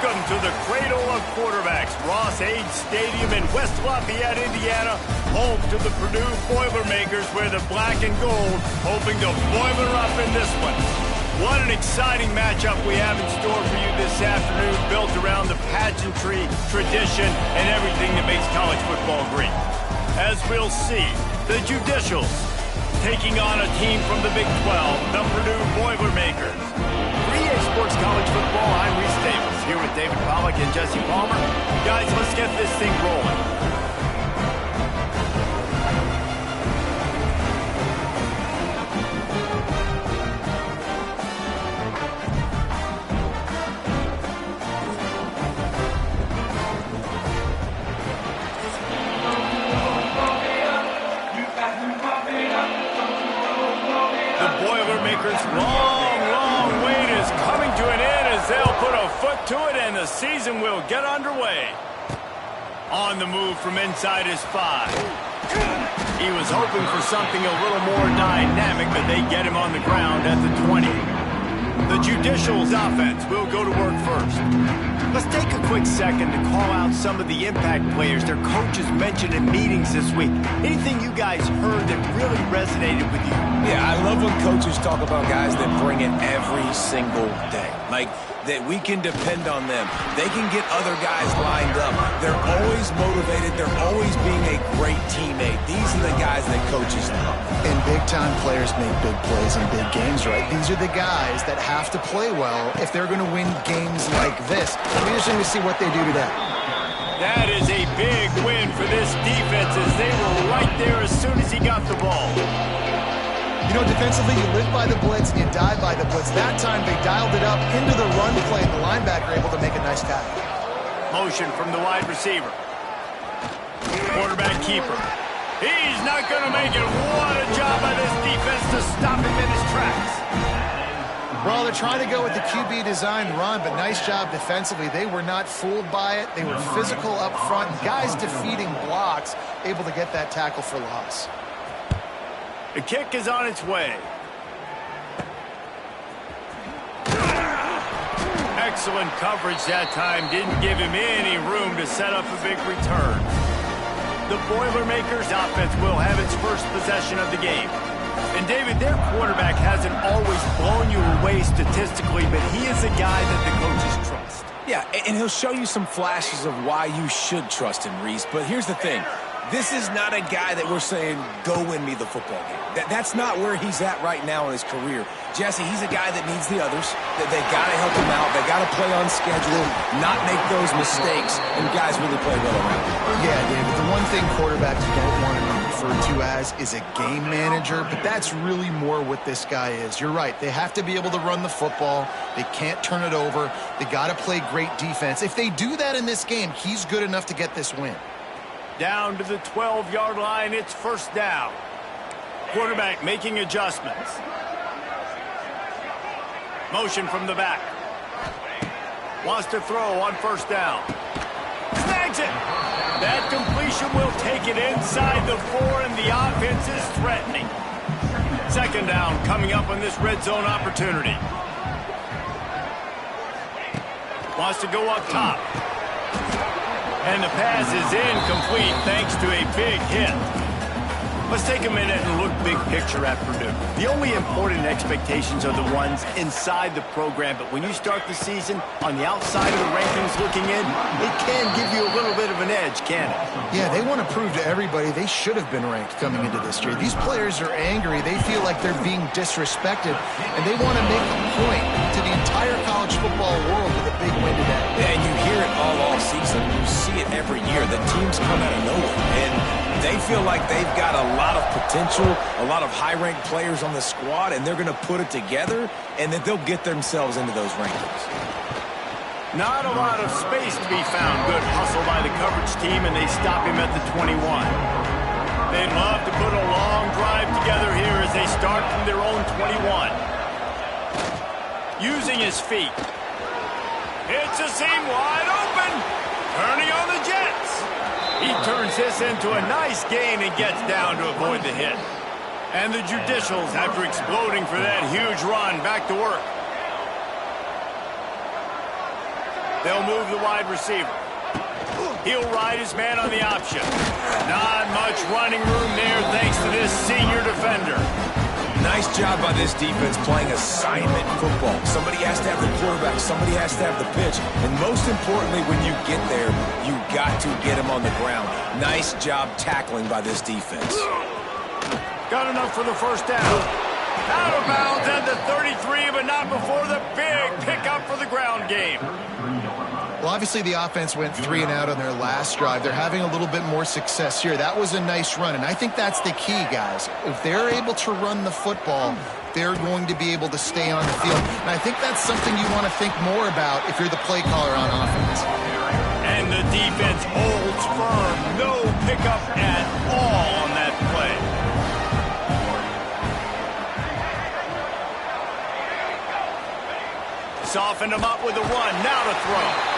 Welcome to the cradle of quarterbacks, Ross Age Stadium in West Lafayette, Indiana, home to the Purdue Boilermakers, where the black and gold hoping to boiler up in this one. What an exciting matchup we have in store for you this afternoon, built around the pageantry, tradition, and everything that makes college football great. As we'll see, the Judicials taking on a team from the Big 12, the Purdue Boilermakers. For EA Sports College Football, I'm Reese Davis, here with David Pollack and Jesse Palmer. Guys, let's get this thing rolling. Long wait is coming to an end as they'll put a foot to it and the season will get underway. On the move from inside his 5. He was hoping for something a little more dynamic, but they get him on the ground at the 20. The Judicials offense will go to work first. Let's take a quick second to call out some of the impact players their coaches mentioned in meetings this week. Anything you guys heard that really resonated with you? Yeah, I love when coaches talk about guys that bring it every single day. Like, that we can depend on them. They can get other guys lined up. They're always motivated. They're always being a great teammate. These are the guys that coaches love. And big-time players make big plays in big games, right? These are the guys that have to play well if they're going to win games like this. It'll be interesting to see what they do today. That is a big win for this defense as they were right there as soon as he got the ball. You know, defensively, you live by the blitz and you die by the blitz. That time, they dialed it up into the run play, and the linebacker able to make a nice tackle. Motion from the wide receiver. Quarterback keeper. He's not going to make it. What a job by this defense to stop him in his tracks. Well, they're trying to go with the QB designed run, but nice job defensively. They were not fooled by it. They were physical up front. Guys defeating blocks, able to get that tackle for loss. The kick is on its way. Excellent coverage that time. Didn't give him any room to set up a big return. The Boilermakers offense will have its first possession of the game. And David, their quarterback hasn't always blown you away statistically, but he is a guy that the coaches trust. Yeah, and he'll show you some flashes of why you should trust him, Reese. But here's the thing. This is not a guy that we're saying, go win me the football game. That's not where he's at right now in his career. Jesse, he's a guy that needs the others. They got to help him out. They got to play on schedule, not make those mistakes, and guys really play well around him. Yeah, David, the one thing quarterbacks don't want to be referred to as is a game manager, but that's really more what this guy is. You're right. They have to be able to run the football. They can't turn it over. They got to play great defense. If they do that in this game, he's good enough to get this win. Down to the 12-yard line, it's first down. Quarterback making adjustments. Motion from the back. Wants to throw on first down. Snags it. That completion will take it inside the 4, and the offense is threatening. Second down coming up on this red zone opportunity. Wants to go up top. And the pass is incomplete thanks to a big hit. Let's take a minute and look big picture at Purdue. The only important expectations are the ones inside the program, but when you start the season on the outside of the rankings looking in, it can give you a little bit of an edge, can't it? Yeah, they want to prove to everybody they should have been ranked coming into this year. These players are angry. They feel like they're being disrespected, and they want to make a point to the entire college football world with a big win today. Yeah, and you hear it all season. You see it every year. The teams come out of nowhere, and they feel like they've got a lot of potential, a lot of high-ranked players on the squad, and they're going to put it together, and then they'll get themselves into those rankings. Not a lot of space to be found. Good hustle by the coverage team, and they stop him at the 21. They'd love to put a long drive together here as they start from their own 21. Using his feet. It's a seam wide open. Turning on the Jets. He turns this into a nice gain and gets down to avoid the hit. And the Judicials, after exploding for that huge run, back to work. They'll move the wide receiver. He'll ride his man on the option. Not much running room there thanks to this senior defender. Nice job by this defense playing assignment football. Somebody has to have the quarterback. Somebody has to have the pitch. And most importantly, when you get there, you got to get him on the ground. Nice job tackling by this defense. Got enough for the first down. Out of bounds at the 33, but not before the big pickup for the ground game. Well, obviously the offense went 3 and out on their last drive. They're having a little bit more success here. That was a nice run, and I think that's the key, guys. If they're able to run the football, they're going to be able to stay on the field. And I think that's something you want to think more about if you're the play caller on offense. And the defense holds firm. No pickup at all on that play. Softened him up with the run. Now to throw.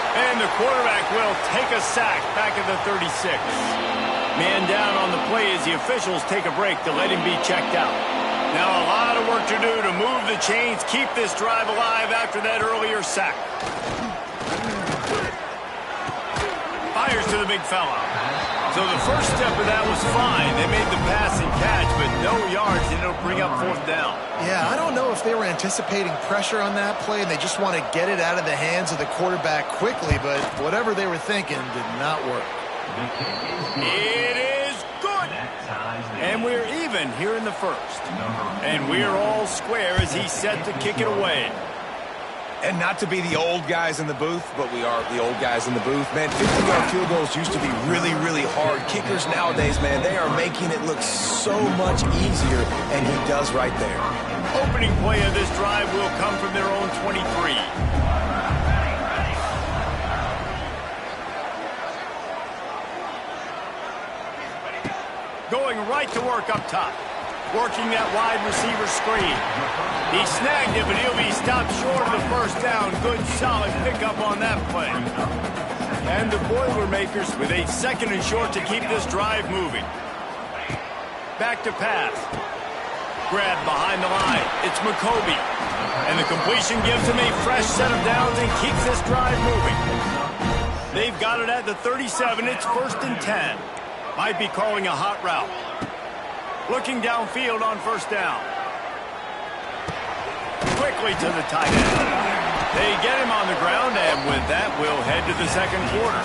And the quarterback will take a sack back at the 36. Man down on the play as the officials take a break to let him be checked out. Now a lot of work to do to move the chains, keep this drive alive after that earlier sack. Fires to the big fella. So the first step of that was fine. They made the pass and catch, but no yards, and it'll bring up 4th down. Yeah, I don't know if they were anticipating pressure on that play, and they just want to get it out of the hands of the quarterback quickly, but whatever they were thinking did not work. It is good. And we're even here in the first. And we're all square as he's set to kick it away. And not to be the old guys in the booth, but we are the old guys in the booth. Man, 50-yard field goals used to be really, really hard. Kickers nowadays, man, they are making it look so much easier, and he does right there. Opening play of this drive will come from their own 23. Going right to work up top. Working that wide receiver screen. He snagged it, but he'll be stopped short of the first down. Good, solid pickup on that play. And the Boilermakers with a 2nd and short to keep this drive moving. Back to pass. Grab behind the line. It's McCoby. And the completion gives him a fresh set of downs and keeps this drive moving. They've got it at the 37. It's 1st and 10. Might be calling a hot route. Looking downfield on 1st down. Quickly to the tight end. They get him on the ground, and with that, we'll head to the 2nd quarter.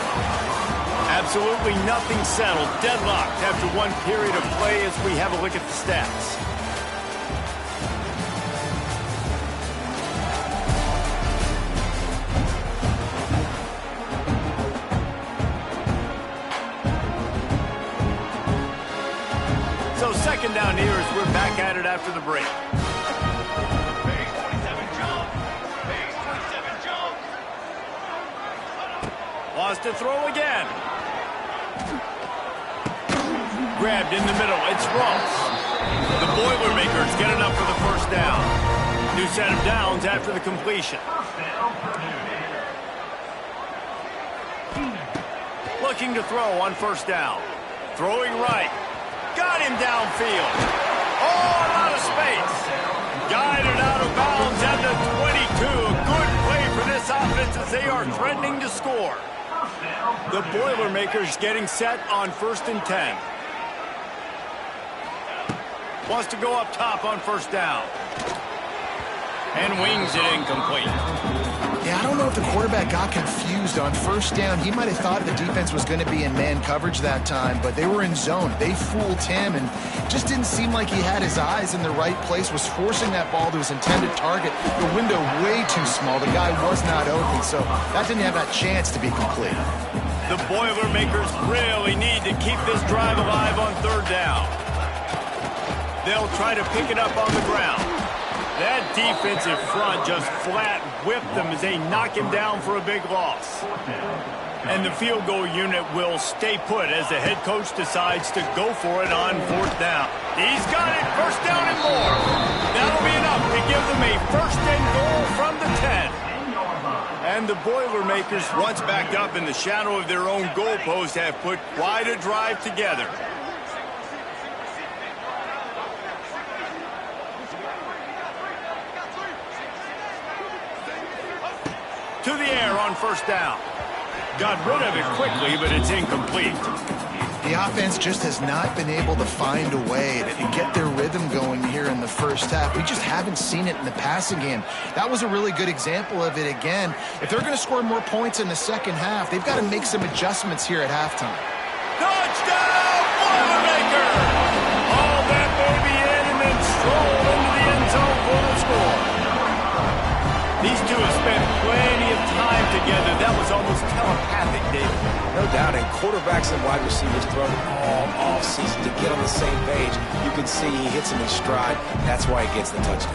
Absolutely nothing settled. Deadlocked after one period of play as we have a look at the stats. So 2nd down here as we're back at it after the break. Base 27 jump. Base 27 jump. Wants to throw again. Grabbed in the middle. It's Ross. The Boilermakers get enough for the 1st down. New set of downs after the completion. Looking to throw on 1st down. Throwing right. Got him downfield. All out of space. Guided out of bounds at the 22. A good play for this offense as they are threatening to score. The Boilermakers getting set on 1st and 10. Wants to go up top on 1st down. And wings it incomplete. Yeah, I don't know if the quarterback got confused on 1st down. He might have thought the defense was going to be in man coverage that time, but they were in zone. They fooled him and just didn't seem like he had his eyes in the right place, was forcing that ball to his intended target. The window way too small. The guy was not open, so that didn't have that chance to be complete. The Boilermakers really need to keep this drive alive on 3rd down. They'll try to pick it up on the ground. That defensive front just flat whipped them as they knock him down for a big loss. And the field goal unit will stay put as the head coach decides to go for it on 4th down. He's got it, 1st down and more. That'll be enough to give them a 1st and goal from the 10. And the Boilermakers, once backed up in the shadow of their own goalpost, have put quite a drive together. To the air on first down. Got rid of it quickly, but it's incomplete. The offense just has not been able to find a way to get their rhythm going here in the first half. We just haven't seen it in the passing game. That was a really good example of it again. If they're going to score more points in the second half, they've got to make some adjustments here at halftime. Touchdown, Boilermaker! All that baby in and then stroll into the end zone for the score. These two have spent plenty of time together. That was almost telepathic, David. No doubt, and quarterbacks and wide receivers throw all offseason to get on the same page. You can see he hits him in stride. That's why he gets the touchdown.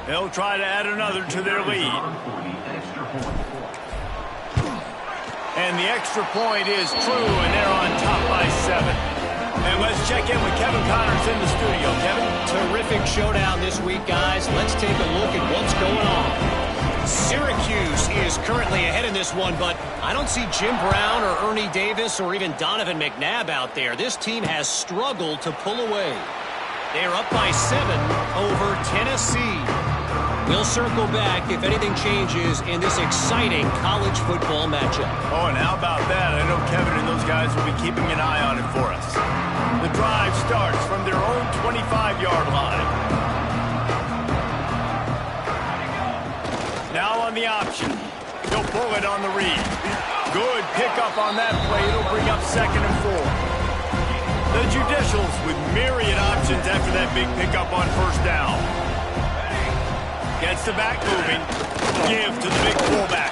They'll try to add another to their lead. And the extra point is true, and they're on top by 7. And let's check in with Kevin Connors in the studio. Kevin? Terrific showdown this week, guys. Let's take a look at what's going on. Syracuse is currently ahead in this one, but I don't see Jim Brown or Ernie Davis or even Donovan McNabb out there. This team has struggled to pull away. They're up by 7 over Tennessee. We'll circle back if anything changes in this exciting college football matchup. Oh, and how about that? I know Kevin and those guys will be keeping an eye on it for us. The drive starts from their own 25-yard line. Now on the option. He'll pull it on the read. Good pickup on that play. It'll bring up 2nd and 4. The Judicials with myriad options after that big pickup on first down. Gets the back moving. Give to the big fullback.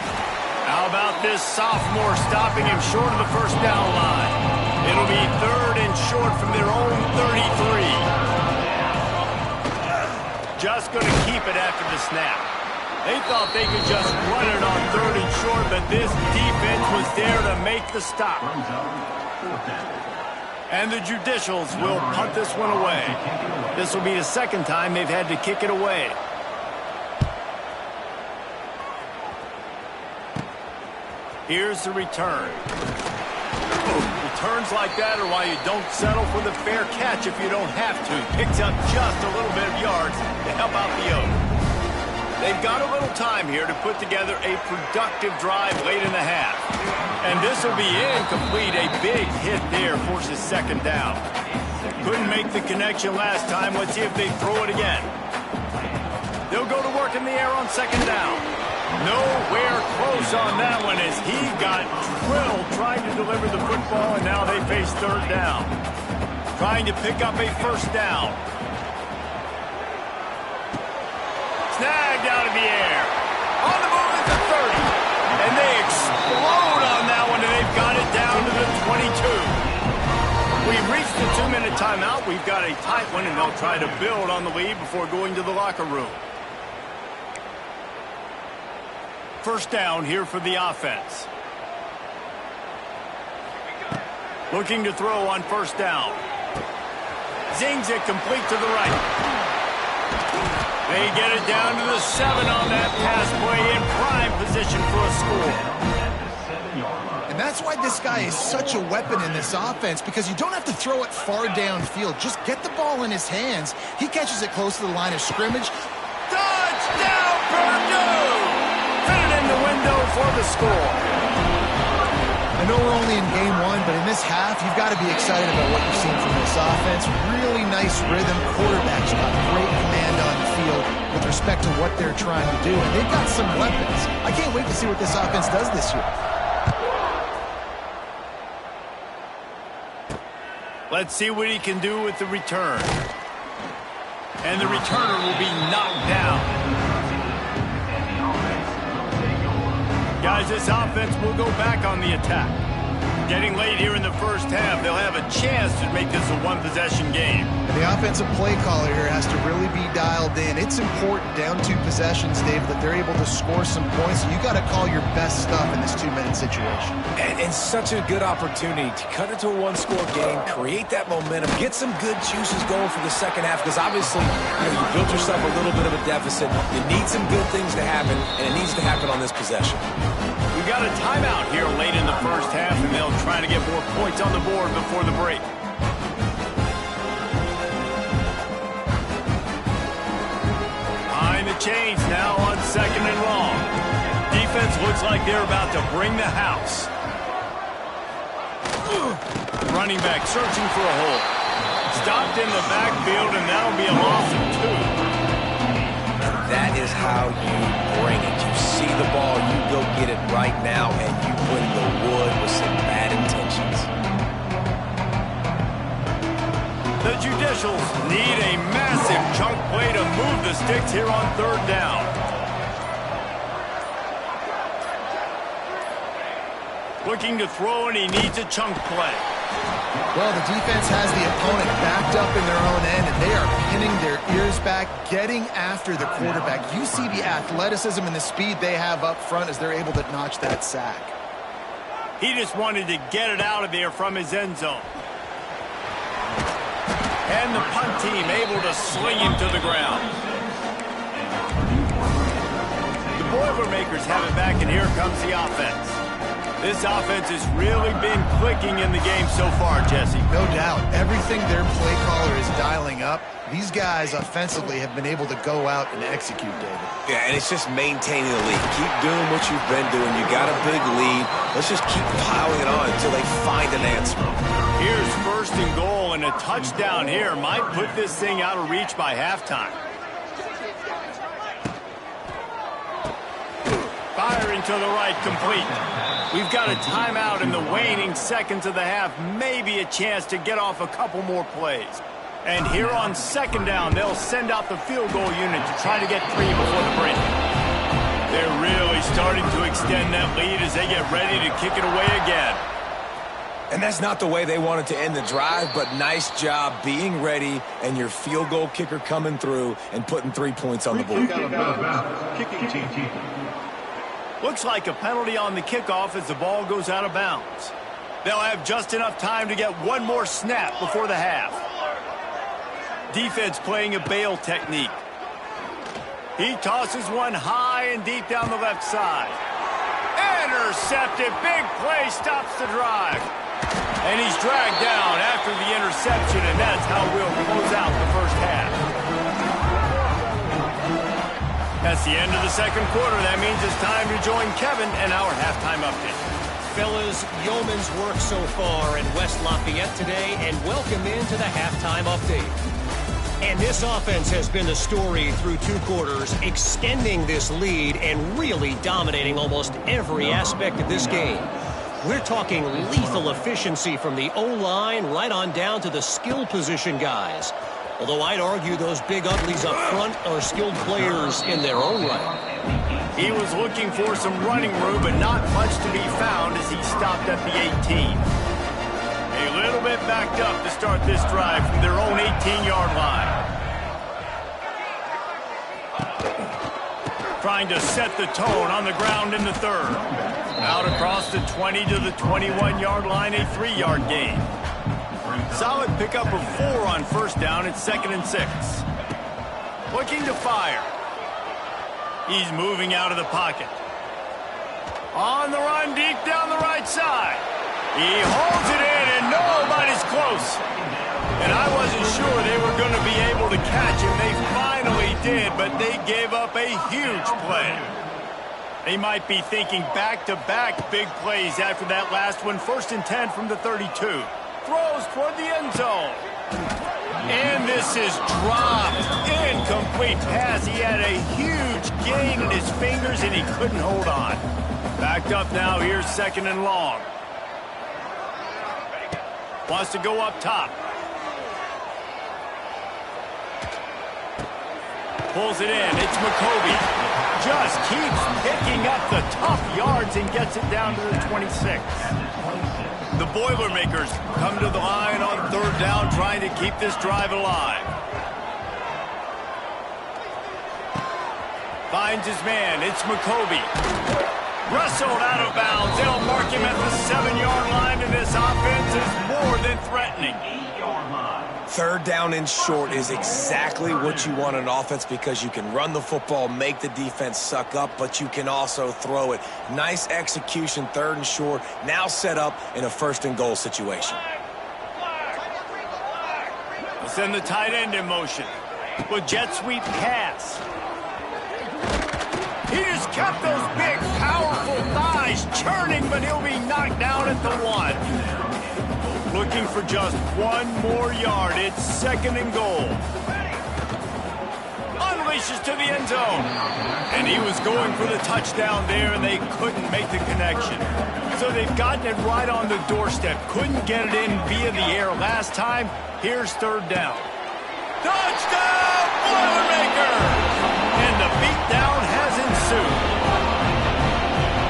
How about this sophomore stopping him short of the first down line? It'll be 3rd and short from their own 33. Just going to keep it after the snap. They thought they could just run it on 3rd and short, but this defense was there to make the stop. And the Judicials will punt this one away. This will be the 2nd time they've had to kick it away. Here's the return. Returns like that are why you don't settle for the fair catch if you don't have to. Picks up just a little bit of yards to help out the Oaks. They've got a little time here to put together a productive drive late in the half. And this will be incomplete. A big hit there forces 2nd down. Couldn't make the connection last time. Let's see if they throw it again. They'll go to work in the air on 2nd down. Nowhere close on that one as he got drilled trying to deliver the football, and now they face 3rd down. Trying to pick up a 1st down. Snagged out of the air. On the move at the 30. And they explode on that one, and they've got it down to the 22. We've reached the 2-minute timeout. We've got a tight one, and they'll try to build on the lead before going to the locker room. 1st down here for the offense. Looking to throw on 1st down. Zings it complete to the right. They get it down to the 7 on that pass play in prime position for a score. And that's why this guy is such a weapon in this offense, because you don't have to throw it far downfield. Just get the ball in his hands. He catches it close to the line of scrimmage. Touchdown, Purdue! The window for the score. I know we're only in game 1, but in this half, you've got to be excited about what you've seen from this offense. Really nice rhythm. Quarterback's got great command on the field with respect to what they're trying to do, and they've got some weapons. I can't wait to see what this offense does this year. Let's see what he can do with the return. And the returner will be knocked down. Guys, this offense will go back on the attack. Getting late here in the first half, they'll have a chance to make this a one-possession game. And the offensive play caller here has to really be dialed in. It's important down 2 possessions, Dave, that they're able to score some points. So you got to call your best stuff in this 2-minute situation. And such a good opportunity to cut it to a 1-score game, create that momentum, get some good juices going for the second half, because obviously, you built yourself a little bit of a deficit. You need some good things to happen, and it needs to happen on this possession. We've got a timeout here late in the first half, and they'll try to get more points on the board before the break. chains now on 2nd and long. Defense looks like they're about to bring the house. Running back searching for a hole. Stopped in the backfield, and that'll be a loss of 2. And that is how you bring it. You see the ball, you go get it right now, and you bring the wood with some bad intentions. The Judicials need a massive chunk play to move the sticks here on 3rd down. Looking to throw, and he needs a chunk play. Well, the defense has the opponent backed up in their own end, and they are pinning their ears back, getting after the quarterback. You see the athleticism and the speed they have up front as they're able to notch that sack. He just wanted to get it out of there from his end zone. And the punt team able to sling him to the ground. The Boilermakers have it back, and here comes the offense. This offense has really been clicking in the game so far, Jesse. No doubt. Everything their play caller is dialing up, these guys offensively have been able to go out and execute, David. Yeah, and it's just maintaining the lead. Keep doing what you've been doing. You got a big lead. Let's just keep piling it on until they find an answer. Here's 1st and goal, and a touchdown here might put this thing out of reach by halftime. Firing to the right, complete. We've got a timeout in the waning seconds of the half. Maybe a chance to get off a couple more plays. And here on 2nd down, they'll send out the field goal unit to try to get 3 before the break. They're really starting to extend that lead as they get ready to kick it away again. And that's not the way they wanted to end the drive, but nice job being ready and your field goal kicker coming through and putting 3 points on the board. Looks like a penalty on the kickoff as the ball goes out of bounds. They'll have just enough time to get one more snap before the half. Defense playing a bail technique. He tosses one high and deep down the left side. Intercepted. Big play stops the drive. And he's dragged down after the interception, and that's how we'll close out the first half. That's the end of the 2nd quarter. That means it's time to join Kevin and our halftime update. Fellas, yeoman's work so far in West Lafayette today, and welcome into the halftime update. And this offense has been the story through 2 quarters, extending this lead and really dominating almost every aspect of this game. We're talking lethal efficiency from the O-line right on down to the skill position guys. Although I'd argue those big uglies up front are skilled players in their own right. He was looking for some running room, but not much to be found as he stopped at the 18. A little bit backed up to start this drive from their own 18-yard line. Trying to set the tone on the ground in the 3rd. Out across the 20 to the 21-yard line, a 3-yard gain. Solid pickup of 4 on 1st down. It's 2nd and 6. Looking to fire. He's moving out of the pocket. On the run, deep down the right side. He holds it in, and nobody's close. And I wasn't sure they were going to be able to catch him. They finally did, but they gave up a huge play. They might be thinking back-to-back big plays after that last one. 1st and 10 from the 32. Throws toward the end zone. And this is dropped. Incomplete pass. He had a huge gain in his fingers, and he couldn't hold on. Backed up now. Here's 2nd and long. Wants to go up top. Pulls it in. It's McCovey. Just keeps picking up the tough yards and gets it down to the 26. The Boilermakers come to the line on 3rd down, trying to keep this drive alive. Finds his man. It's McCovey. Wrestled out of bounds. They'll mark him at the 7-yard line, and this offense is more than threatening. 3rd down and short is exactly what you want in offense because you can run the football, make the defense suck up, but you can also throw it. Nice execution, 3rd and short, now set up in a 1st and goal situation. We'll send the tight end in motion with jet sweep pass. He just kept those big, powerful thighs churning, but he'll be knocked down at the 1. Looking for just 1 more yard. It's 2nd and goal. Unleashes to the end zone. And he was going for the touchdown there, and they couldn't make the connection. So they've gotten it right on the doorstep. Couldn't get it in via the air last time. Here's 3rd down. Touchdown, Boilermaker! And the beatdown has ensued.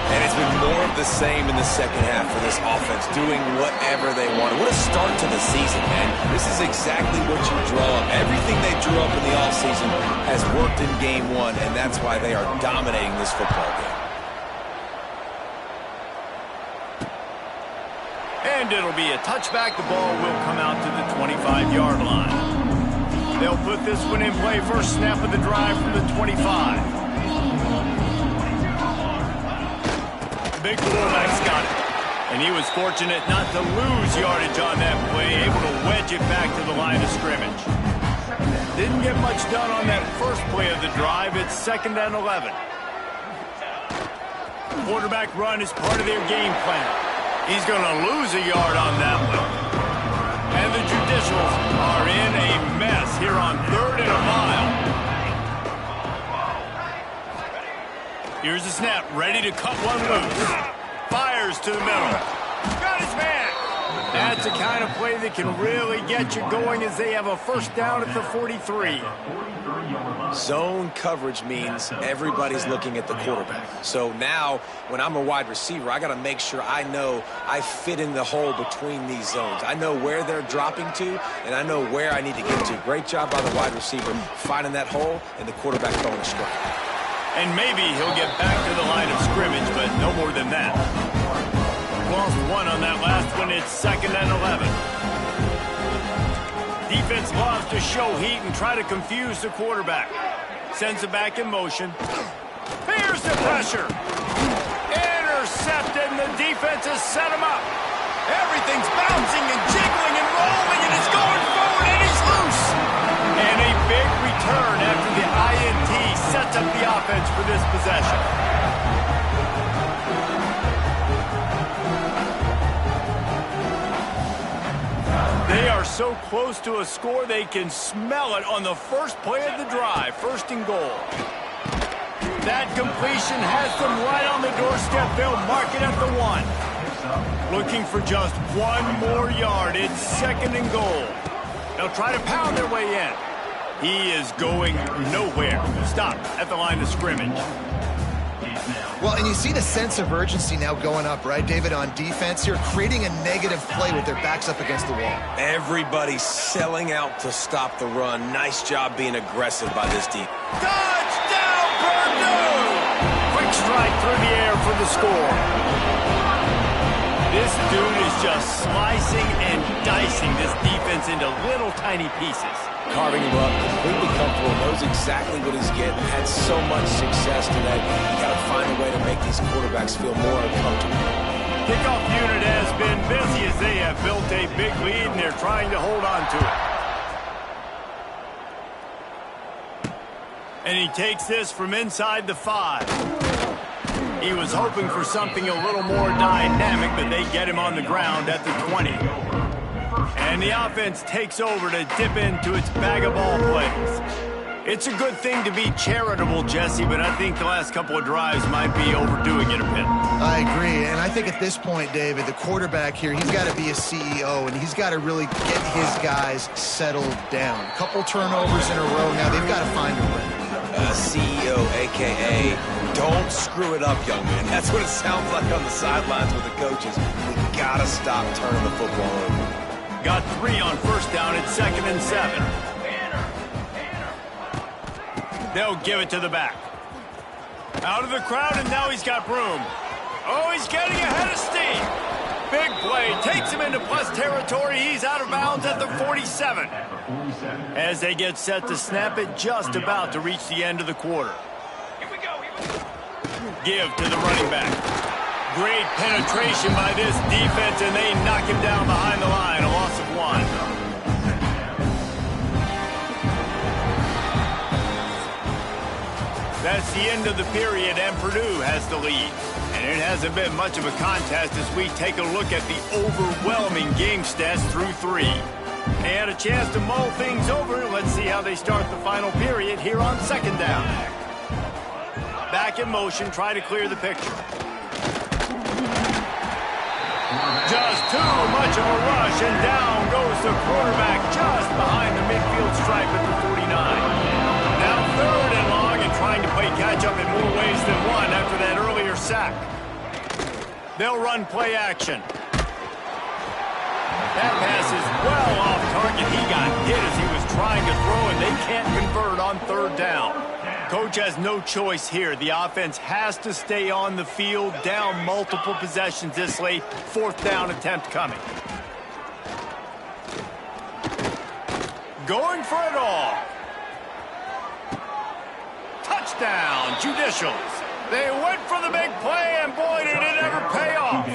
And it's been more of the same in the second half for this offense, doing whatever they want. What a start to the season, man. This is exactly what you draw up. Everything they drew up in the offseason has worked in game 1, and that's why they are dominating this football game. And it'll be a touchback. The ball will come out to the 25-yard line. They'll put this one in play. First snap of the drive from the 25. The big fullback's got it. And he was fortunate not to lose yardage on that play, able to wedge it back to the line of scrimmage. Didn't get much done on that first play of the drive. It's 2nd and 11. Quarterback run is part of their game plan. He's going to lose a yard on that one. And the Judicials are in a mess here on 3rd and a mile. Here's the snap, ready to cut one loose. Fires to the middle. Got his man. That's the kind of play that can really get you going as they have a first down at the 43. Zone coverage means everybody's looking at the quarterback. So now, when I'm a wide receiver, I got to make sure I know I fit in the hole between these zones. I know where they're dropping to, and I know where I need to get to. Great job by the wide receiver finding that hole, and the quarterback throwing a strike. And maybe he'll get back to the line of scrimmage, but no more than that. Lost 1 on that last one. It's 2nd and 11. Defense loves to show heat and try to confuse the quarterback. Sends it back in motion. Here's the pressure. Intercepted, and the defense has set him up. Everything's bouncing and jiggling and rolling, and it's going forward, and he's loose. And a big return after the INT sets up the offense for this possession. They are so close to a score, they can smell it on the first play of the drive. 1st and goal. That completion has them right on the doorstep. They'll mark it at the 1. Looking for just 1 more yard. It's 2nd and goal. They'll try to pound their way in. He is going nowhere. Stop at the line of scrimmage. Well, and you see the sense of urgency now going up, right, David, on defense here, creating a negative play with their backs up against the wall. Everybody's selling out to stop the run. Nice job being aggressive by this defense. Touchdown, Purdue! Quick strike through the air for the score. This dude is just slicing and dicing this defense into little tiny pieces. Carving him up, completely comfortable, knows exactly what he's getting, had so much success today. You got to find a way to make these quarterbacks feel more uncomfortable. Kickoff unit has been busy as they have built a big lead, and they're trying to hold on to it. And he takes this from inside the 5. He was hoping for something a little more dynamic, but they get him on the ground at the 20. And the offense takes over to dip into its bag of ball plays. It's a good thing to be charitable, Jesse, but I think the last couple of drives might be overdoing it a bit. I agree, and I think at this point, David, the quarterback here, he's got to be a CEO, and he's got to really get his guys settled down. A couple turnovers in a row now. They've got to find a way. CEO, a.k.a. don't screw it up, young man. That's what it sounds like on the sidelines with the coaches. We got to stop turning the football over. Got 3 on first down at 2nd and 7. They'll give it to the back. Out of the crowd, and now he's got room. Oh, he's getting ahead of steam. Big play. Takes him into plus territory. He's out of bounds at the 47. As they get set to snap it, just about to reach the end of the quarter. Give to the running back. Great penetration by this defense, and they knock him down behind the line. A loss of 1. That's the end of the period, and Purdue has the lead. And it hasn't been much of a contest as we take a look at the overwhelming game stats through 3. They had a chance to mull things over. Let's see how they start the final period here on 2nd down. Back in motion, try to clear the picture. Just too much of a rush, and down goes the quarterback just behind the midfield stripe at the 49. Now 3rd and long, and trying to play catch-up in more ways than one after that earlier sack. They'll run play action. That pass is well off target. He got hit as he was trying to throw, and they can't convert on 3rd down. Coach has no choice here. The offense has to stay on the field, down multiple possessions this late. 4th down attempt coming. Going for it all. Touchdown, Judicials. They went for the big play, and boy, did it ever pay off.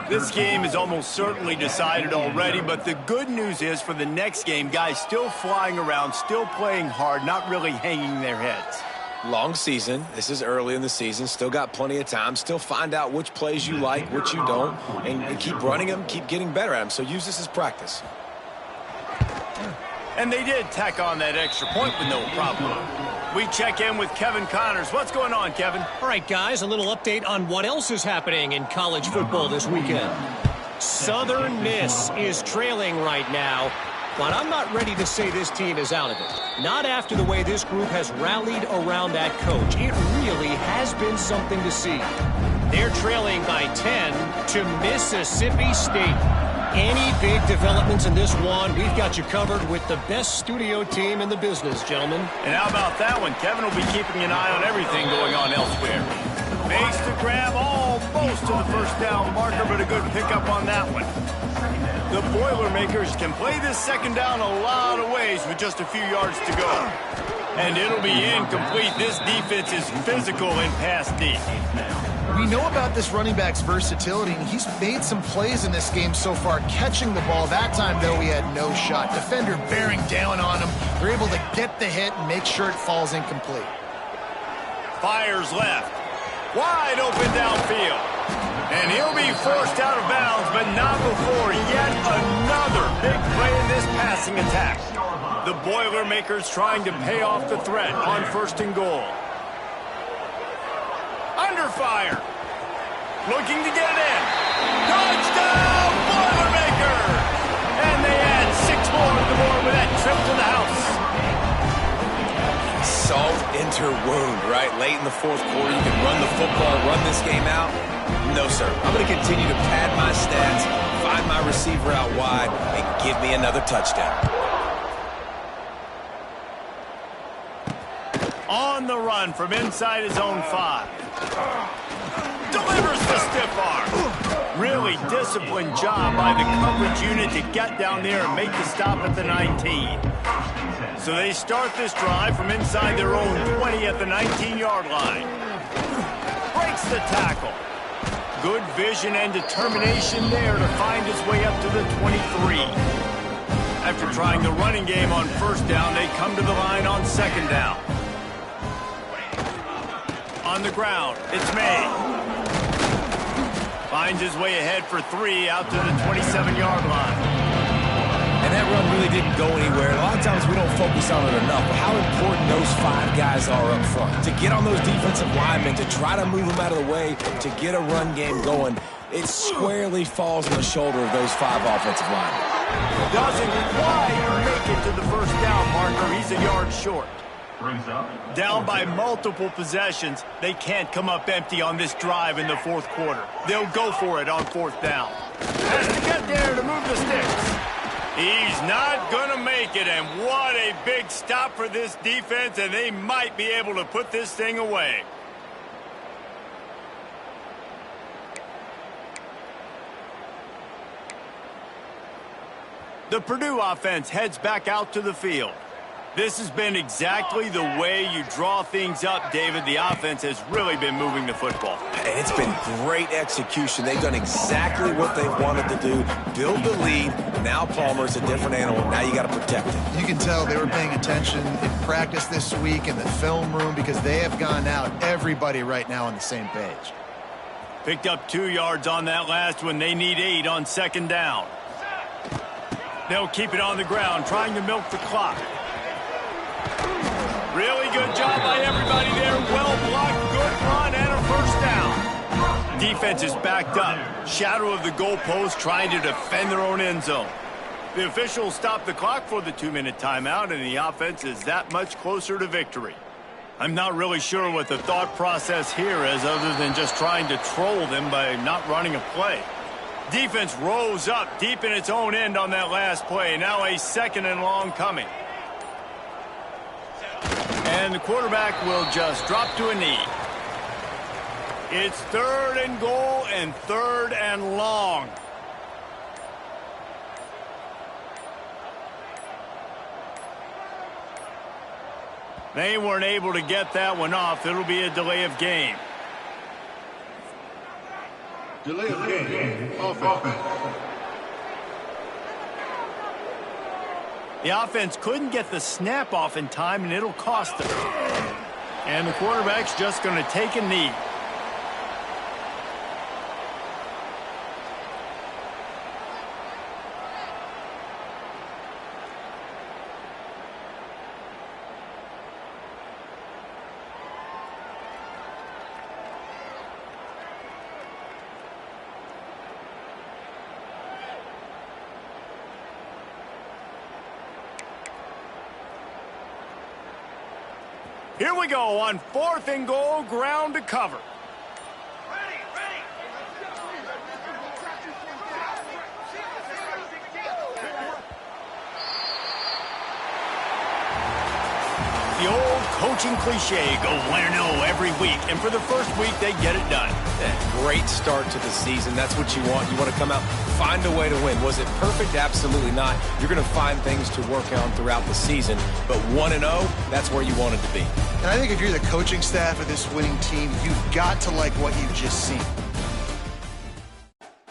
This game is almost certainly decided already, but the good news is for the next game, guys still flying around, still playing hard, not really hanging their heads. Long season. This is early in the season. Still got plenty of time. Still find out which plays you like, which you don't, and keep running them, keep getting better at them. So use this as practice. And they did tack on that extra point with no problem. We check in with Kevin Connors. What's going on, Kevin? All right, guys, a little update on what else is happening in college football this weekend. Southern Miss is trailing right now, but I'm not ready to say this team is out of it. Not after the way this group has rallied around that coach. It really has been something to see. They're trailing by 10 to Mississippi State. Any big developments in this one, we've got you covered with the best studio team in the business, gentlemen. And how about that one? Kevin will be keeping an eye on everything going on elsewhere. Makes the grab almost to the 1st down marker, but a good pickup on that one. The Boilermakers can play this 2nd down a lot of ways with just a few yards to go. And it'll be incomplete. This defense is physical in pass deep. We know about this running back's versatility, and he's made some plays in this game so far, catching the ball. That time, though, he had no shot. Defender bearing down on him. They're able to get the hit and make sure it falls incomplete. Fires left. Wide open downfield. And he'll be forced out of bounds, but not before yet another big play in this passing attack. The Boilermakers trying to pay off the threat on 1st and goal. Under fire. Looking to get it in. Touchdown, Boilermakers! And they add 6 more to the board with that trip to the house. Salt into wound, right? Late in the 4th quarter, you can run the football, run this game out. No, sir. I'm going to continue to pad my stats, find my receiver out wide, and give me another touchdown. On the run from inside his own 5. Delivers the stiff arm. Really disciplined job by the coverage unit to get down there and make the stop at the 19. So they start this drive from inside their own 20 at the 19-yard line. Breaks the tackle. Good vision and determination there to find his way up to the 23. After trying the running game on 1st down, they come to the line on 2nd down. On the ground, it's May. Finds his way ahead for 3 out to the 27-yard line. And that run really didn't go anywhere. A lot of times we don't focus on it enough, but how important those 5 guys are up front. To get on those defensive linemen, to try to move them out of the way, to get a run game going, it squarely falls on the shoulder of those 5 offensive linemen. Doesn't quite make it to the 1st down marker. He's a yard short. Down by multiple possessions, they can't come up empty on this drive in the 4th quarter. They'll go for it on 4th down. Has to get there to move the sticks. He's not going to make it, and what a big stop for this defense, and they might be able to put this thing away. The Purdue offense heads back out to the field. This has been exactly the way you draw things up, David. The offense has really been moving the football. And it's been great execution. They've done exactly what they wanted to do, build the lead. Now Palmer's a different animal. Now you got to protect him. You can tell they were paying attention in practice this week in the film room because they have gone out, everybody right now on the same page. Picked up 2 yards on that last one. They need 8 on second down. They'll keep it on the ground, trying to milk the clock. Really good job by everybody there. Well blocked, good run, and a first down. Defense is backed up. Shadow of the goalpost, trying to defend their own end zone. The officials stopped the clock for the 2-minute timeout, and the offense is that much closer to victory. I'm not really sure what the thought process here is other than just trying to troll them by not running a play. Defense rose up deep in its own end on that last play. Now a 2nd and long coming. And the quarterback will just drop to a knee. It's 3rd and goal and 3rd and long. They weren't able to get that one off. It'll be a delay of game. Delay of game. Offense. The offense couldn't get the snap off in time, and it'll cost them. And the quarterback's just going to take a knee. Here we go on 4th and goal, ground to cover. The old coaching cliche, go win or no every week. And for the first week, they get it done. Great start to the season. That's what you want. You want to come out, find a way to win. Was it perfect? Absolutely not. You're going to find things to work on throughout the season. But 1-0, that's where you want it to be. And I think if you're the coaching staff of this winning team, you've got to like what you've just seen.